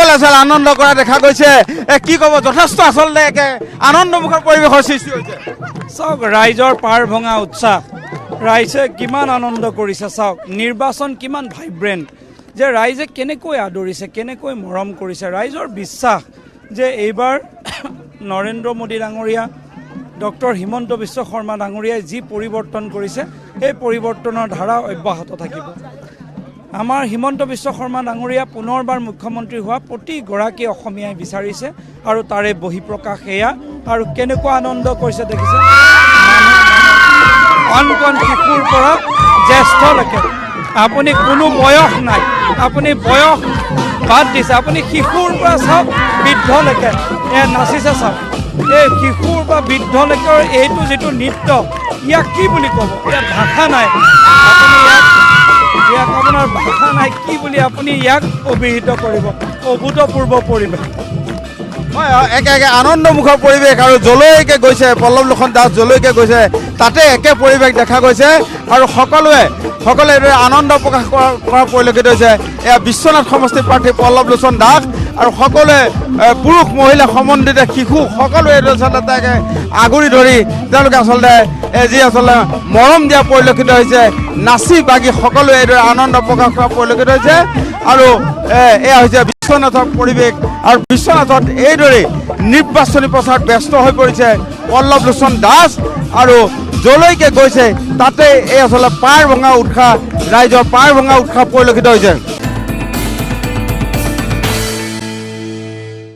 সকলে আচলতে আনন্দ কৰা দেখা গৈছে কি ক'ব যথেষ্ট আচলতে একে আনন্দমুখৰ পৰিৱেশৰ সৃষ্টি হৈছে চাওক ৰাইজৰ পাৰ ভঙা উৎসাহ ৰাইজে কিমান আনন্দ কৰিছে চাওক নিৰ্বাচন কিমান ভাইব্ৰেণ্ট যে ৰাইজে কেনেকৈ আদৰিছে কেনেকৈ মৰম কৰিছে ৰাইজৰ বিশ্বাস যে এইবাৰ নৰেন্দ্ৰ মোদী ডাঙৰীয়া ডক্টৰ হিমন্ত বিশ্ব শৰ্মা ডাঙৰীয়াই যি পৰিৱৰ্তন কৰিছে এই পৰিৱৰ্তনৰ ধাৰা অব্যাহত থাকিব আমাৰ হিমন্ত বিশ্ব শৰ্মা ডাঙৰীয়া পুনৰবাৰ মুখ্যমন্ত্ৰী হোৱা প্ৰতিগৰাকী অসমীয়াই বিচাৰিছে আৰু তাৰে বহিঃপ্ৰকাশ এয়া আৰু কেনেকুৱা আনন্দ কৰিছে দেখিছে কণ শিশুৰ পৰা জ্যেষ্ঠলৈকে আপুনি কোনো বয়স নাই আপুনি বয়স বাদ দিছে আপুনি শিশুৰ পৰা চাওক বৃদ্ধলৈকে নাচিছে চাওক এই শিশুৰ বা বৃদ্ধলৈকে এইটো যিটো নৃত্য ইয়াক কি বুলি ক'ব ইয়াত ভাষা নাই আপুনি ইয়াক আপোনাৰ ভাষা নাই কি বুলি আপুনি ইয়াক অভিহিত কৰিব অভূতপূৰ্ব পৰিৱেশ হয় একে একে আনন্দমুখৰ পৰিৱেশ আৰু যলৈকে গৈছে পল্লৱ লোচন দাস যলৈকে গৈছে তাতে একে পৰিৱেশ দেখা গৈছে আৰু সকলোৱে এইদৰে আনন্দ প্ৰকাশ কৰা পৰিলক্ষিত হৈছে এয়া বিশ্বনাথ সমষ্টিৰ প্ৰাৰ্থী পল্লৱ লোচন দাস আৰু সকলোৱে পুৰুষ মহিলা সমন্বিত শিশু সকলোৱে আচলতে তাকে আগুৰি ধৰি তেওঁলোকে আচলতে যি আচলতে মৰম দিয়া পৰিলক্ষিত হৈছে নাচি বাগি সকলোৱে এইদৰে আনন্দ প্ৰকাশ কৰা পৰিলক্ষিত হৈছে আৰু এয়া হৈছে বিশ্বনাথৰ পৰিৱেশ আৰু বিশ্বনাথত এইদৰে নিৰ্বাচনী প্ৰচাৰত ব্যস্ত হৈ পৰিছে পল্লৱ লোচন দাস আৰু যলৈকে গৈছে তাতে এই আচলতে পাৰ ভঙা উৎসাহ ৰাইজৰ পাৰ ভঙা উৎসাহ পৰিলক্ষিত হৈছে